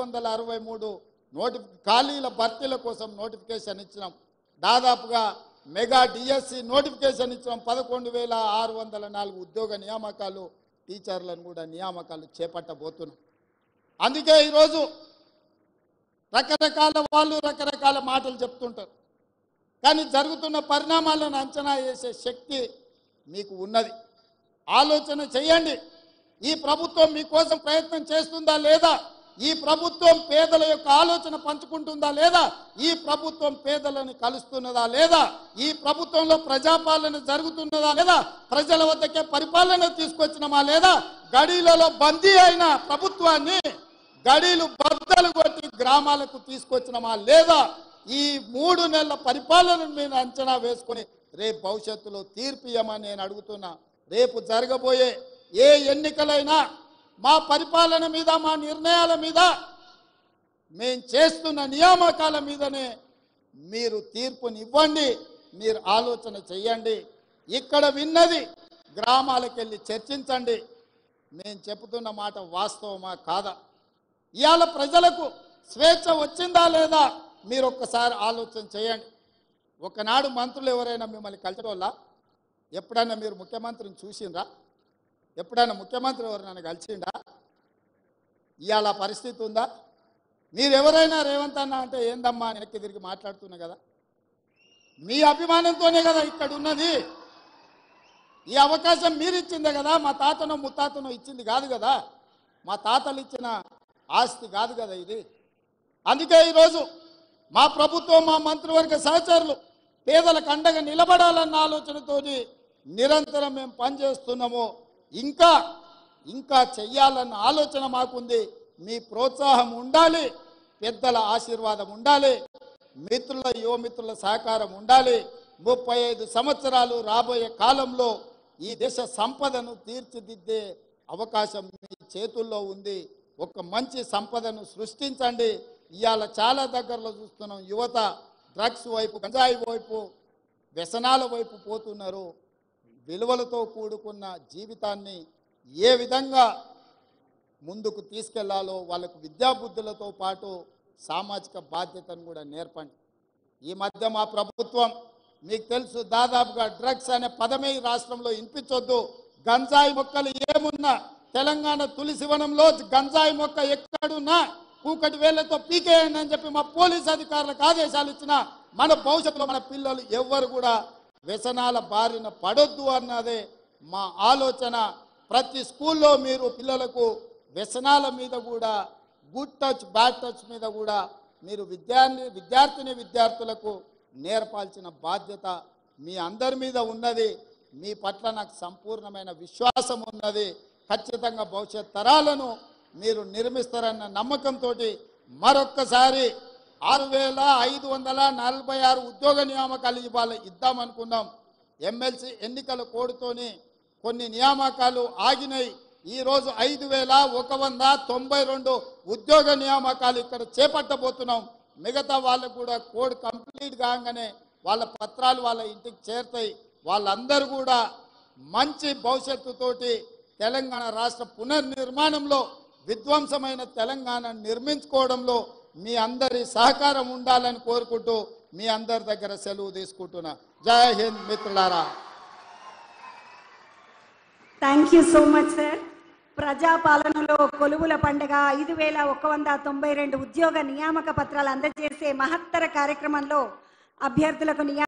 563 ఖాళీల భర్తీల కోసం నోటిఫికేషన్ ఇచ్చినాం. దాదాపుగా మెగా డిఎస్సి నోటిఫికేషన్ ఇచ్చినాం. 11,604 ఉద్యోగ నియామకాలు, టీచర్లను కూడా నియామకాలు చేపట్టబోతున్నాం. అందుకే ఈరోజు రకరకాల వాళ్ళు రకరకాల మాటలు చెప్తుంటారు. కానీ జరుగుతున్న పరిణామాలను అంచనా వేసే శక్తి మీకు ఉన్నది. ఆలోచన చేయండి. ఈ ప్రభుత్వం మీకోసం ప్రయత్నం చేస్తుందా లేదా? ఈ ప్రభుత్వం పేదల యొక్క ఆలోచన పంచుకుంటుందా లేదా? ఈ ప్రభుత్వం పేదలను కలుస్తున్నదా లేదా? ఈ ప్రభుత్వంలో ప్రజాపాలన జరుగుతున్నదా లేదా? ప్రజల వద్దకే పరిపాలన తీసుకొచ్చినమా లేదా? గడీలలో బందీ అయిన ప్రభుత్వాన్ని గడీలు బద్దలు కొట్టి గ్రామాలకు తీసుకొచ్చినమా లేదా? ఈ 3 నెలల పరిపాలనను మీరు అంచనా వేసుకొని రేపు భవిష్యత్తులో తీర్పు ఇవ్వమని నేను అడుగుతున్నా. రేపు జరగబోయే ఏ ఎన్నికలైనా మా పరిపాలన మీద, మా నిర్ణయాల మీద, మేము చేస్తున్న నియామకాల మీదనే మీరు తీర్పునివ్వండి. మీరు ఆలోచన చెయ్యండి. ఇక్కడ విన్నది గ్రామాలకు వెళ్ళి చర్చించండి. మేము చెబుతున్న మాట వాస్తవమా కాదా? ఇవాళ ప్రజలకు స్వేచ్ఛ వచ్చిందా లేదా? మీరు ఒక్కసారి ఆలోచన చేయండి. ఒకనాడు మంత్రులు ఎవరైనా మిమ్మల్ని కలిసేవాళ్ళ? ఎప్పుడైనా మీరు ముఖ్యమంత్రిని చూసిండ్రా? ఎప్పుడైనా ముఖ్యమంత్రి ఎవరైనా కలిసిండా? ఇవాళ పరిస్థితి ఉందా? మీరు ఎవరైనా రేవంత్ అన్న అంటే ఏందమ్మా వెనక్కి తిరిగి మాట్లాడుతున్నా కదా. మీ అభిమానంతోనే కదా ఇక్కడ ఉన్నది. ఈ అవకాశం మీరు ఇచ్చిందే కదా. మా తాతనో ముత్తాతనో ఇచ్చింది కాదు కదా. మా తాతలు ఇచ్చిన ఆస్తి కాదు కదా ఇది. అందుకే ఈరోజు మా ప్రభుత్వం, మా మంత్రివర్గ సహచరులు పేదలకు అండగా నిలబడాలన్న ఆలోచనతో నిరంతరం మేము పనిచేస్తున్నాము. ఇంకా చెయ్యాలన్న ఆలోచన మాకుంది. మీ ప్రోత్సాహం ఉండాలి, పెద్దల ఆశీర్వాదం ఉండాలి, మిత్రుల యువమిత్రుల సహకారం ఉండాలి. 35 సంవత్సరాలు రాబోయే కాలంలో ఈ దేశ సంపదను తీర్చిదిద్దే అవకాశం మీ చేతుల్లో ఉంది. ఒక మంచి సంపదను సృష్టించండి. ఇవాళ చాలా దగ్గరలో చూస్తున్నాం, యువత డ్రగ్స్ వైపు, గంజాయి వైపు, వ్యసనాల వైపు పోతున్నారు. విలువలతో కూడుకున్న జీవితాన్ని ఏ విధంగా ముందుకు తీసుకెళ్లాలో వాళ్ళకు విద్యాబుద్ధులతో పాటు సామాజిక బాధ్యతను కూడా నేర్పండి. ఈ మధ్య మా ప్రభుత్వం, మీకు తెలుసు, దాదాపుగా డ్రగ్స్ అనే పదమే ఈ రాష్ట్రంలో వినిపించొద్దు. గంజాయి మొక్కలు ఏమున్నా తెలంగాణ తులసివనంలో గంజాయి మొక్క ఎక్కడున్నా కూకటి వేళ్లతో పీకేయండి అని చెప్పి మా పోలీస్ అధికారులకు ఆదేశాలు ఇచ్చిన మన భవిష్యత్తులో మన పిల్లలు ఎవ్వరు కూడా వ్యసనాల బారిన పడొద్దు అన్నదే మా ఆలోచన. ప్రతి స్కూల్లో మీరు పిల్లలకు వ్యసనాల మీద కూడా, గుడ్ టచ్ బ్యాడ్ టచ్ మీద కూడా మీరు విద్యార్థులకు నేర్పాల్సిన బాధ్యత మీ అందరి మీద ఉన్నది. మీ పట్ల నాకు సంపూర్ణమైన విశ్వాసం ఉన్నది. ఖచ్చితంగా భవిష్యత్ తరాలను మీరు నిర్మిస్తారన్న నమ్మకంతో మరొక్కసారి 6,546 ఉద్యోగ నియామకాలు ఇద్దామనుకున్నాం. ఎమ్మెల్సీ ఎన్నికల కోడ్తోని కొన్ని నియామకాలు ఆగినాయి. ఈరోజు 5,192 ఉద్యోగ నియామకాలు ఇక్కడ చేపట్టబోతున్నాం. మిగతా వాళ్ళకు కూడా కోడ్ కంప్లీట్ కాగానే వాళ్ళ పత్రాలు వాళ్ళ ఇంటికి చేరుతాయి. వాళ్ళందరూ కూడా మంచి భవిష్యత్తుతోటి తెలంగాణ రాష్ట్ర పునర్నిర్మాణంలో, విధ్వంసమైన తెలంగాణ నిర్మించుకోవడంలో మీ అందరి సహకారం ఉండాలని కోరుకుంటూ మీ అందరి దగ్గర సెలవు తీసుకుంటున్నా. జై హింద్ మిత్రులారా. Thank you so much sir. ప్రజాపాలనలో కొలువుల పండుగ 5,192 ఉద్యోగ నియామక పత్రాలు అందజేసే మహత్తర కార్యక్రమంలో అభ్యర్థులకు